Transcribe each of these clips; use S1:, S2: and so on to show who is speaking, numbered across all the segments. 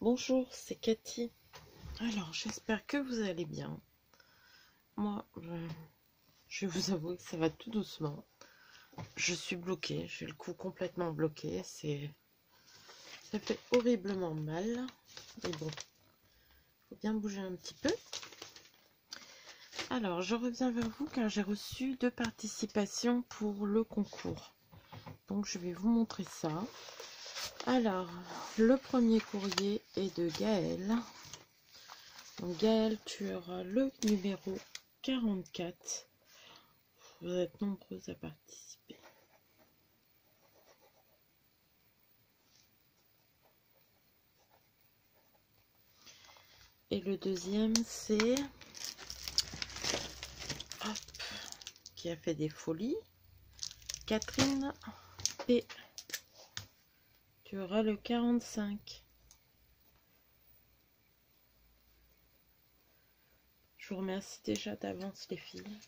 S1: Bonjour, c'est Cathy. Alors, j'espère que vous allez bien. Moi, je vais vous avouer que ça va tout doucement. Je suis bloquée, j'ai le cou complètement bloqué. Ça fait horriblement mal. Mais bon, il faut bien bouger un petit peu. Alors, je reviens vers vous car j'ai reçu 2 participations pour le concours. Donc, je vais vous montrer ça. Alors, le premier courrier est de Gaëlle. Donc Gaëlle, tu auras le numéro 44. Vous êtes nombreux à participer. Et le deuxième, c'est... Hop, qui a fait des folies. Catherine P. Tu auras le 45. Je vous remercie déjà d'avance les filles.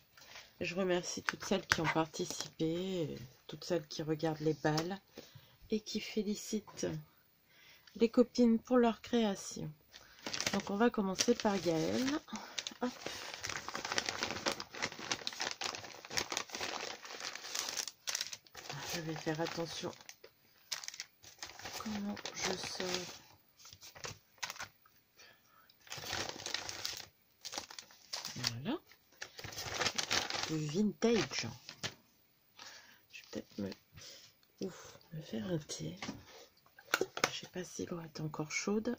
S1: Je remercie toutes celles qui ont participé, toutes celles qui regardent les balles et qui félicitent les copines pour leur création. Donc on va commencer par Gaëlle. Hop. Je vais faire attention comment je sors. Voilà. Du vintage. Je vais peut-être me faire un thé. Je sais pas si l'eau est encore chaude.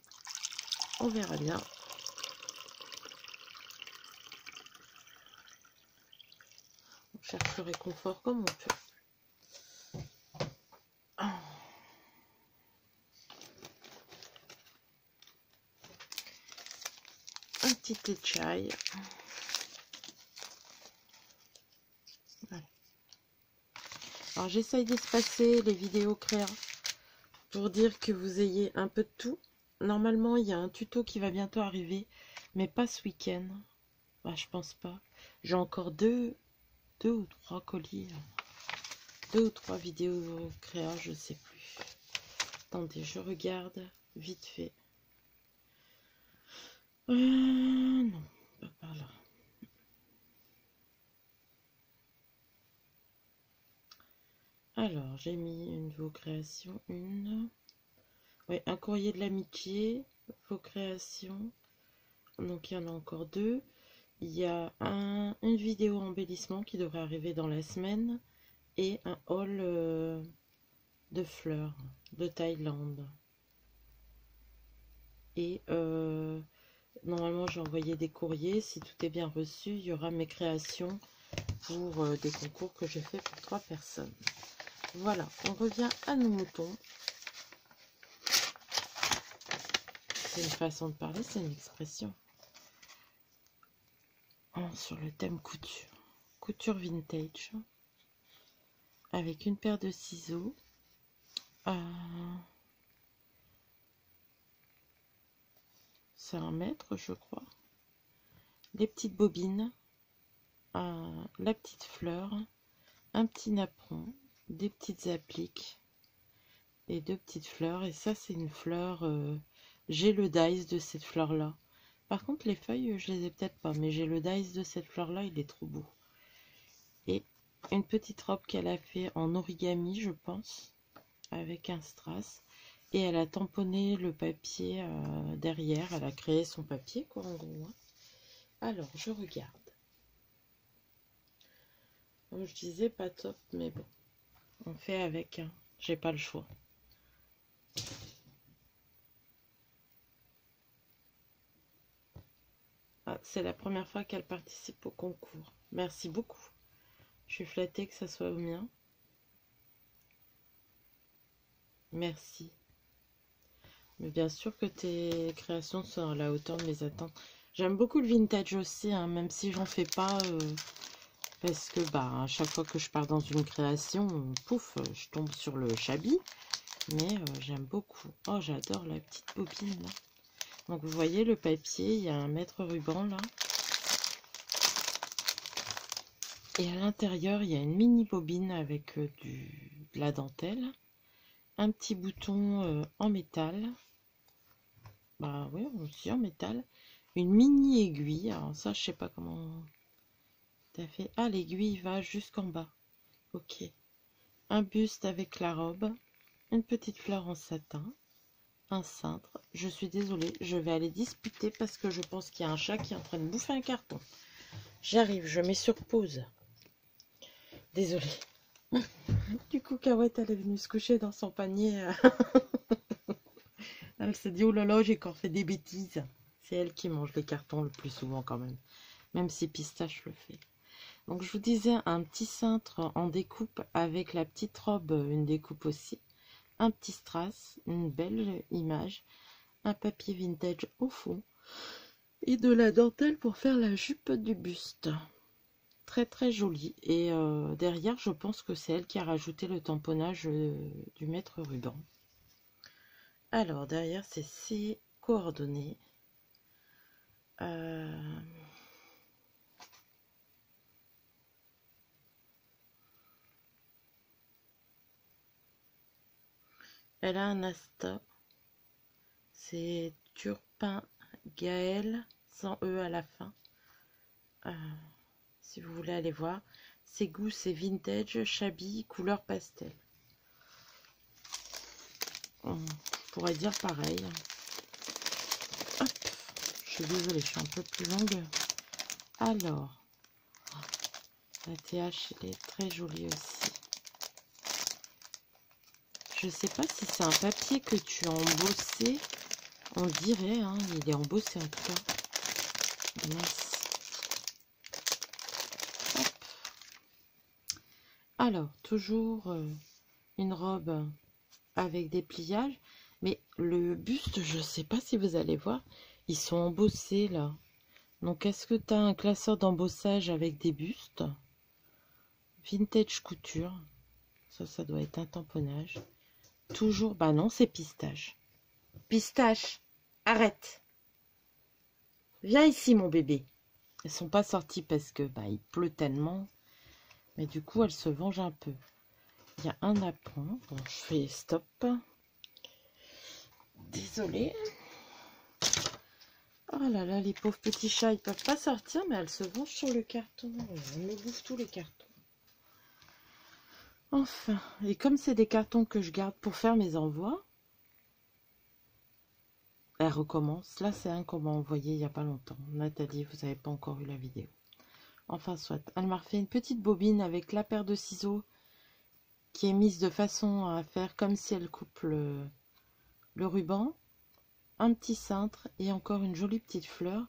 S1: On verra bien. On cherche le réconfort comme on peut. Un petit thé de chai. Voilà. Alors j'essaye d'espacer les vidéos créa pour dire que vous ayez un peu de tout. Normalement il y a un tuto qui va bientôt arriver, mais pas ce week-end. Bah, je pense pas. J'ai encore deux ou trois colis. 2 ou 3 vidéos créa, je sais plus. Attendez, je regarde vite fait. Non, pas par là. Alors, j'ai mis une de vos créations, oui, un courrier de l'amitié, vos créations. Donc, il y en a encore 2. Il y a une vidéo embellissement qui devrait arriver dans la semaine et un haul de fleurs de Thaïlande. Et normalement, j'ai envoyé des courriers. Si tout est bien reçu, il y aura mes créations pour des concours que j'ai fait pour 3 personnes. Voilà, on revient à nos moutons. C'est une façon de parler, c'est une expression. Sur le thème couture. Couture vintage. Avec une paire de ciseaux. C'est 1 mètre, je crois. Les petites bobines. La petite fleur. Un petit napperon. Des petites appliques. Et 2 petites fleurs. Et ça, c'est une fleur... j'ai le dice de cette fleur-là. Par contre, les feuilles, je les ai peut-être pas. Mais j'ai le dice de cette fleur-là. Il est trop beau. Et une petite robe qu'elle a fait en origami, je pense. Avec un strass. Et elle a tamponné le papier derrière. Elle a créé son papier, quoi, en gros. Alors, je regarde. Comme je disais, pas top, mais bon. On fait avec. Hein. J'ai pas le choix. Ah, c'est la première fois qu'elle participe au concours. Merci beaucoup. Je suis flattée que ça soit au mien. Merci. Mais bien sûr que tes créations sont à la hauteur de mes attentes. J'aime beaucoup le vintage aussi, hein, même si j'en fais pas. Parce que à chaque fois que je pars dans une création, pouf, je tombe sur le shabby. Mais j'aime beaucoup. Oh, j'adore la petite bobine là. Donc vous voyez le papier, il y a un mètre ruban là. Et à l'intérieur, il y a une mini bobine avec de la dentelle. Un petit bouton en métal. Bah oui, aussi en métal. Une mini aiguille. Alors ça, je sais pas comment t'as fait. Ah, l'aiguille va jusqu'en bas. Ok. Un buste avec la robe. Une petite fleur en satin. Un cintre. Je suis désolée, je vais aller disputer parce que je pense qu'il y a un chat qui est en train de bouffer un carton. J'arrive, je mets sur pause. Désolée. Du coup, Cahouette, elle est venue se coucher dans son panier. Elle s'est dit, oh là là, j'ai encore fait des bêtises. C'est elle qui mange les cartons le plus souvent quand même. Même si Pistache le fait. Donc, je vous disais, un petit cintre en découpe avec la petite robe, une découpe aussi. Un petit strass, une belle image. Un papier vintage au fond. Et de la dentelle pour faire la jupe du buste. Très très joli. Et derrière, je pense que c'est elle qui a rajouté le tamponnage du maître ruban. Alors, derrière, c'est ses coordonnées. Elle a un Asta. C'est Turpin Gaël, sans E à la fin. Si vous voulez aller voir. Ses goûts, c'est vintage, shabby, couleur pastel. On pourrait dire pareil. Hop, je suis désolée, je suis un peu plus longue. Alors, la TH, elle est très jolie aussi. Je sais pas si c'est un papier que tu as embossé. On dirait, hein, il est embossé en tout cas. Mince. Hop. Alors, toujours une robe avec des pliages. Mais le buste, je sais pas si vous allez voir, ils sont embossés là. Donc, est-ce que tu as un classeur d'embossage avec des bustes? Vintage couture. Ça doit être un tamponnage. Toujours, bah non, c'est Pistache. Pistache, arrête. Viens ici, mon bébé. Elles sont pas sorties parce que bah, il pleut tellement. Mais du coup, elles se vengent un peu. Il y a un appoint. Bon, je fais stop. Désolée. Oh là là, les pauvres petits chats, ils peuvent pas sortir, mais elles se vengent sur le carton. Elles me bouffent tous les cartons. Enfin, et comme c'est des cartons que je garde pour faire mes envois, elle recommence. Là, c'est un qu'on m'a envoyé il n'y a pas longtemps. Nathalie, vous n'avez pas encore vu la vidéo. Enfin, soit. Elle m'a refait une petite bobine avec la paire de ciseaux qui est mise de façon à faire comme si elle coupe le ruban. Un petit cintre et encore une jolie petite fleur.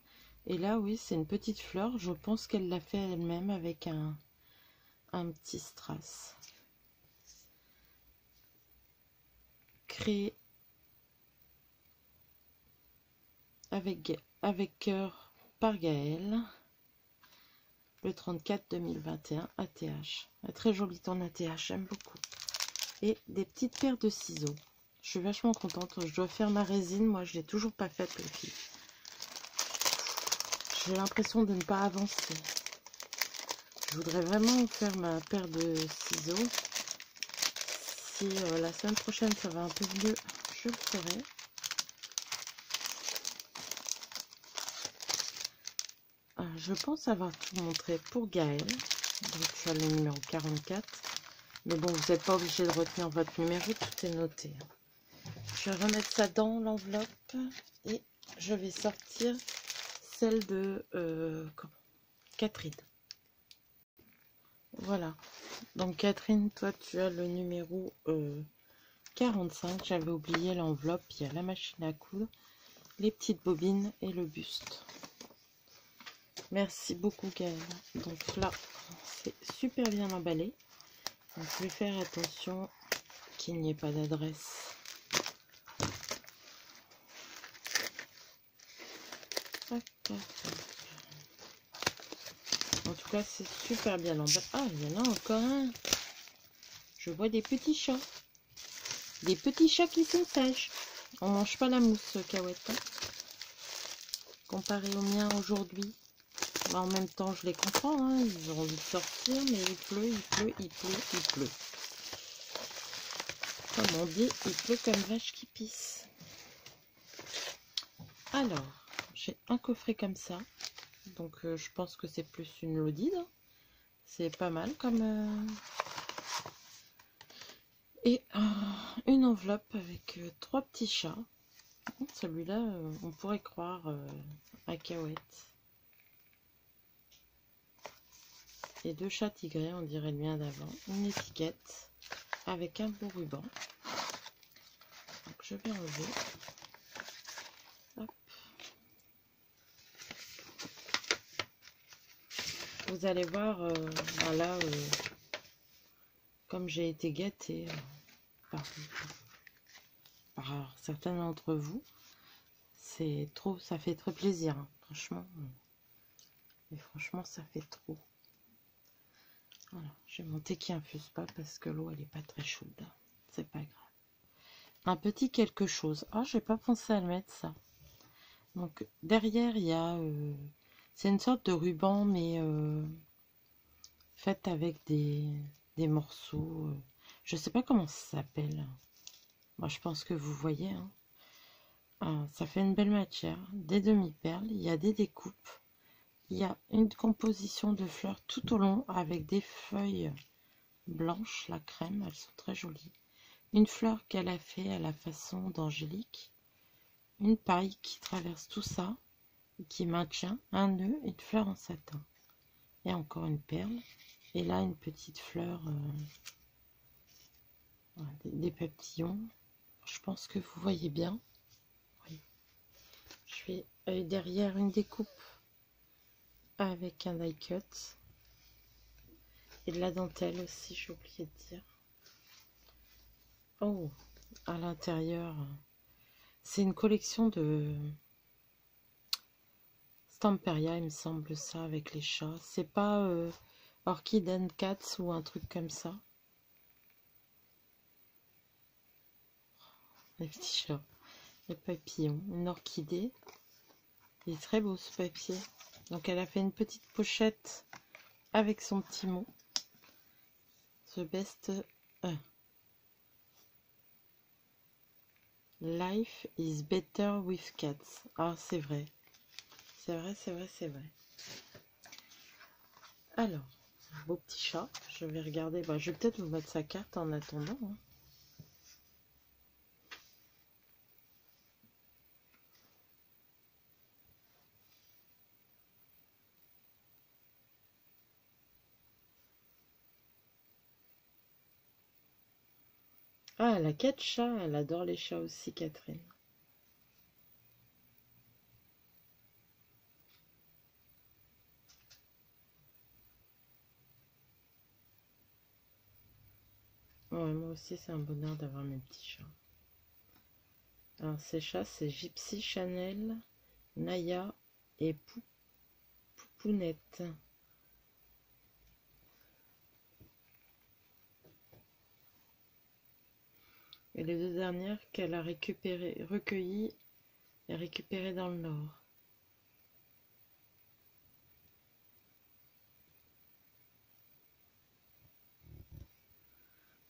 S1: Et là, oui, c'est une petite fleur. Je pense qu'elle l'a fait elle-même avec un petit strass. Créé avec cœur par Gaël. Le 34-2021 ATH. Très joli ton ATH, j'aime beaucoup. Et des petites paires de ciseaux. Je suis vachement contente. Je dois faire ma résine. Moi, je ne l'ai toujours pas faite, les filles. J'ai l'impression de ne pas avancer. Je voudrais vraiment faire ma paire de ciseaux. Si la semaine prochaine, ça va un peu mieux, je le ferai. Je pense avoir tout montré pour Gaël. Donc, tu as le numéro 44. Mais bon, vous n'êtes pas obligé de retenir votre numéro, tout est noté. Je vais remettre ça dans l'enveloppe et je vais sortir celle de Catherine. Voilà. Donc, Catherine, toi, tu as le numéro 45. J'avais oublié l'enveloppe. Il y a la machine à coudre, les petites bobines et le buste. Merci beaucoup, Gaëlle. Donc là, c'est super bien emballé. Donc, je vais faire attention qu'il n'y ait pas d'adresse. En tout cas, c'est super bien emballé. Ah, il y en a encore un. Je vois des petits chats. Des petits chats qui sont sages. On mange pas la mousse, Cahouette. Hein, comparé au mien aujourd'hui. Bah, en même temps, je les comprends. Hein, ils ont envie de sortir, mais il pleut, il pleut, il pleut, il pleut. Comme on dit, il pleut comme vache qui pisse. Alors, j'ai un coffret comme ça. Donc, je pense que c'est plus une Lodide. C'est pas mal comme... Et une enveloppe avec 3 petits chats. Celui-là, on pourrait croire à Cahuète. Et 2 chats tigrés, on dirait le mien d'avant. Une étiquette avec un beau ruban. Donc, je vais enlever. Hop. Vous allez voir, voilà, comme j'ai été gâtée par certains d'entre vous, c'est trop, ça fait très plaisir, hein, franchement. Mais franchement, ça fait trop. Voilà, j'ai mon thé qui infuse pas parce que l'eau elle est pas très chaude. C'est pas grave. Un petit quelque chose. Ah, j'ai pas pensé à le mettre ça. Donc derrière il y a, c'est une sorte de ruban mais faite avec des morceaux. Je sais pas comment ça s'appelle. Moi je pense que vous voyez. Hein. Ah, ça fait une belle matière. Des demi-perles. Il y a des découpes. Il y a une composition de fleurs tout au long avec des feuilles blanches, la crème, elles sont très jolies. Une fleur qu'elle a fait à la façon d'Angélique. Une paille qui traverse tout ça, qui maintient un nœud et une fleur en satin. Et encore une perle. Et là, une petite fleur, voilà, des papillons. Je pense que vous voyez bien. Oui. Je vais derrière une découpe avec un die cut. Et de la dentelle aussi, j'ai oublié de dire. Oh, à l'intérieur, c'est une collection de Stamperia, il me semble ça, avec les chats. C'est pas Orchid and Cats ou un truc comme ça. Les petits chats, les papillons, une orchidée. Il est très beau ce papier. Donc elle a fait une petite pochette avec son petit mot. The best life is better with cats. Ah, c'est vrai. C'est vrai, c'est vrai, c'est vrai. Alors, beau petit chat. Je vais regarder. Bah, je vais peut-être vous mettre sa carte en attendant. Hein. Ah, elle a 4 chats. Elle adore les chats aussi, Catherine. Ouais, moi aussi, c'est un bonheur d'avoir mes petits chats. Alors, ces chats, c'est Gypsy, Chanel, Naya et Poupounette. Et les 2 dernières qu'elle a recueillies et récupérées dans le Nord.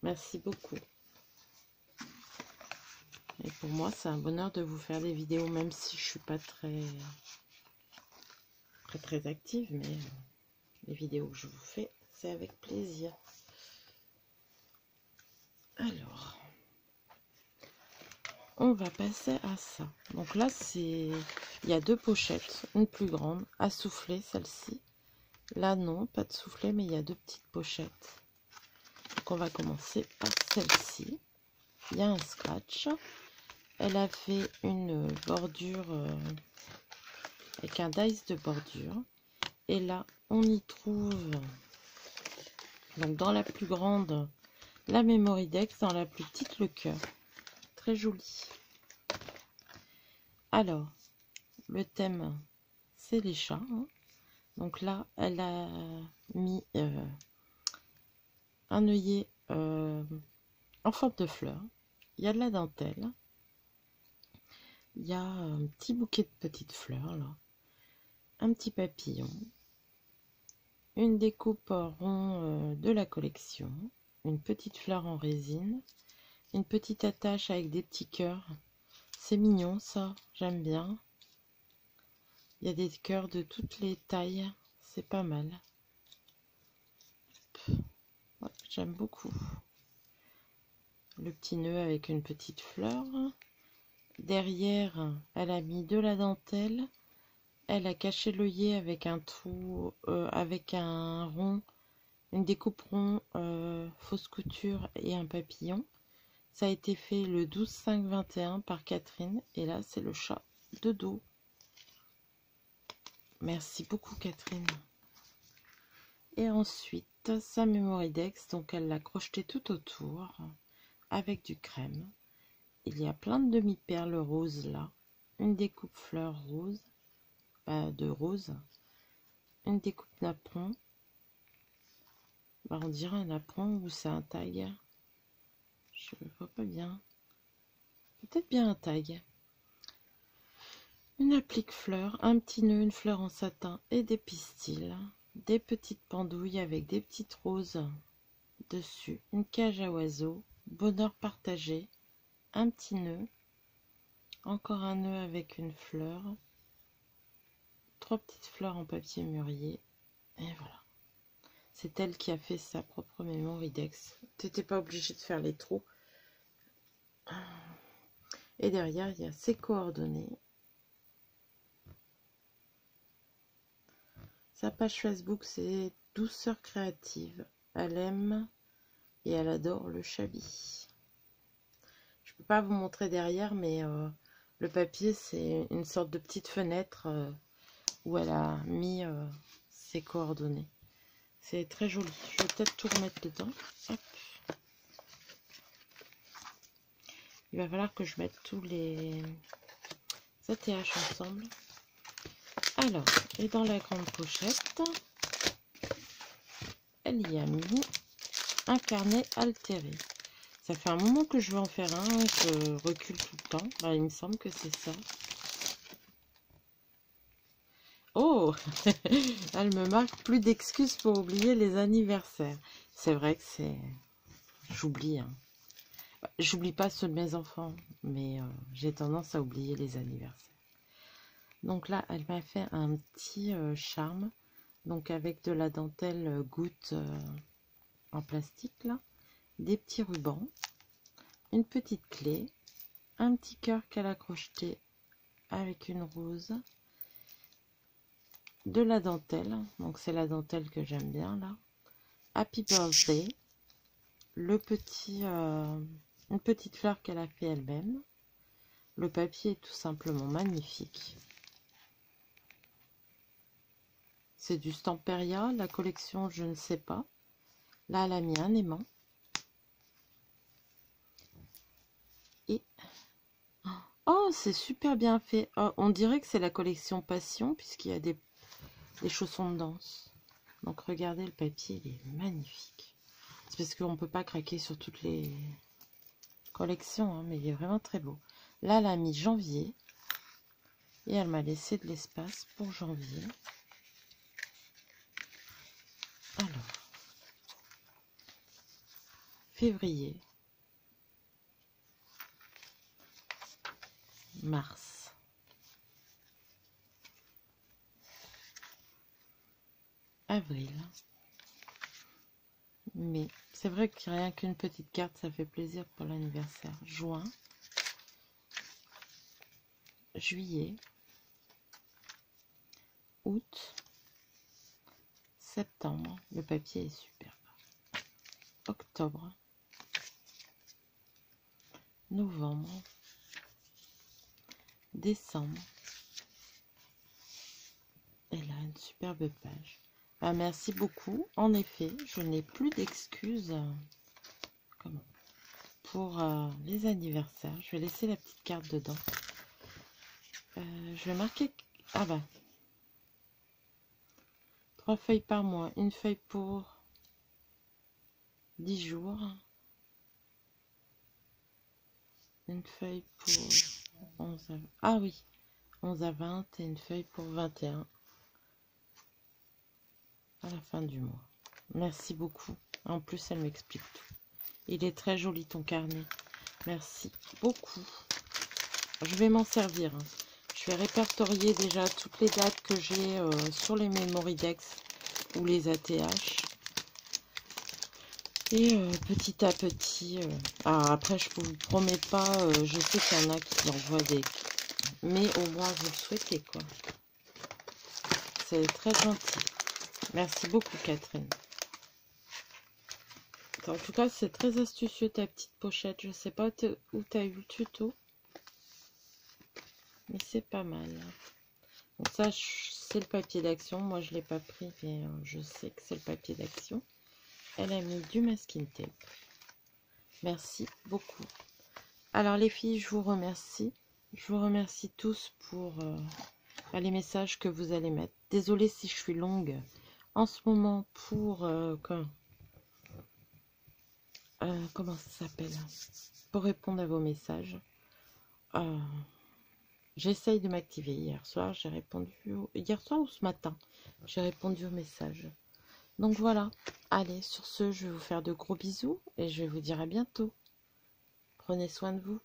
S1: Merci beaucoup. Et pour moi, c'est un bonheur de vous faire des vidéos, même si je suis pas très active, mais les vidéos que je vous fais, c'est avec plaisir. Alors, on va passer à ça. Donc là, il y a 2 pochettes, une plus grande, à souffler, celle-ci. Là, non, pas de soufflet, mais il y a 2 petites pochettes. Donc on va commencer par celle-ci. Il y a un scratch. Elle a fait une bordure avec un dice de bordure. Et là, on y trouve, donc dans la plus grande, la Memory Dex, dans la plus petite, le cœur. Très joli. Alors, le thème, c'est les chats. Hein. Donc là, elle a mis un œillet en forme de fleur. Il y a de la dentelle. Il y a un petit bouquet de petites fleurs, là. Un petit papillon. Une découpe rond de la collection. Une petite fleur en résine. Une petite attache avec des petits cœurs. C'est mignon, ça. J'aime bien. Il y a des cœurs de toutes les tailles. C'est pas mal. Ouais, j'aime beaucoup. Le petit nœud avec une petite fleur. Derrière, elle a mis de la dentelle. Elle a caché l'œillet avec un trou, avec un rond, une découpe rond, fausse couture et un papillon. Ça a été fait le 12/5/21 par Catherine. Et là, c'est le chat de dos. Merci beaucoup, Catherine. Et ensuite, sa Mémoridex. Donc, elle l'a crocheté tout autour avec du crème. Il y a plein de demi-perles roses là. Une découpe fleur rose. De rose. Une découpe napperon. On dirait un napperon ou c'est un tag. Je ne vois pas bien. Peut-être bien un tag. Une applique fleur, un petit nœud, une fleur en satin et des pistils. Des petites pendouilles avec des petites roses dessus. Une cage à oiseaux. Bonheur partagé. Un petit nœud. Encore un nœud avec une fleur. 3 petites fleurs en papier mûrier. Et voilà. C'est elle qui a fait sa propre Mémoridex. Tu n'étais pas obligé de faire les trous. Et derrière, il y a ses coordonnées. Sa page Facebook, c'est Douceur Créative. Elle aime et elle adore le chabi. Je ne peux pas vous montrer derrière, mais le papier, c'est une sorte de petite fenêtre où elle a mis ses coordonnées. C'est très joli. Je vais peut-être tout remettre dedans. Hop. Il va falloir que je mette tous les ATH ensemble. Alors, et dans la grande pochette, elle y a mis un carnet altéré. Ça fait un moment que je veux en faire un, je recule tout le temps. Ben, il me semble que c'est ça. Oh, elle me marque plus d'excuses pour oublier les anniversaires. C'est vrai que c'est... J'oublie. Hein. J'oublie pas ceux de mes enfants, mais j'ai tendance à oublier les anniversaires. Donc là, elle m'a fait un petit charme. Donc avec de la dentelle goutte en plastique là. Des petits rubans, une petite clé, un petit cœur qu'elle a crocheté avec une rose, de la dentelle, donc c'est la dentelle que j'aime bien là, Happy Birthday, le petit, une petite fleur qu'elle a fait elle-même, le papier est tout simplement magnifique, c'est du Stamperia, la collection je ne sais pas, là elle a mis un aimant, et oh c'est super bien fait, oh, on dirait que c'est la collection Passion puisqu'il y a des chaussons de danse. Donc regardez, le papier il est magnifique. C'est parce qu'on ne peut pas craquer sur toutes les collections, hein, mais il est vraiment très beau. Là, elle a mis janvier et elle m'a laissé de l'espace pour janvier. Alors, février, mars, avril, mai. C'est vrai que rien qu'une petite carte, ça fait plaisir pour l'anniversaire. Juin, juillet, août, septembre. Le papier est superbe. Octobre, novembre, décembre. Et là, une superbe page. Ah, merci beaucoup. En effet, je n'ai plus d'excuses pour les anniversaires. Je vais laisser la petite carte dedans. Je vais marquer... Ah bah. 3 feuilles par mois. Une feuille pour 10 jours. Une feuille pour 11 à... Ah oui. 11 à 20 et une feuille pour 21. À la fin du mois. Merci beaucoup. En plus, elle m'explique tout. Il est très joli ton carnet. Merci beaucoup. Je vais m'en servir. Hein. Je vais répertorier déjà toutes les dates que j'ai sur les Memoridex ou les ATH. Et petit à petit... alors après, je ne vous promets pas, je sais qu'il y en a qui envoient des... Mais au moins, vous le souhaitez, quoi. C'est très gentil. Merci beaucoup, Catherine. En tout cas, c'est très astucieux, ta petite pochette. Je sais pas où tu as eu le tuto. Mais c'est pas mal. Donc ça, c'est le papier d'action. Moi, je ne l'ai pas pris, mais je sais que c'est le papier d'action. Elle a mis du masking tape. Merci beaucoup. Alors les filles, je vous remercie. Je vous remercie tous pour les messages que vous allez mettre. Désolée si je suis longue en ce moment pour... comment ça s'appelle? Pour répondre à vos messages. J'essaye de m'activer. Hier soir, j'ai répondu... Hier soir ou ce matin, j'ai répondu aux messages. Donc voilà. Allez, sur ce, je vais vous faire de gros bisous et je vais vous dire à bientôt. Prenez soin de vous.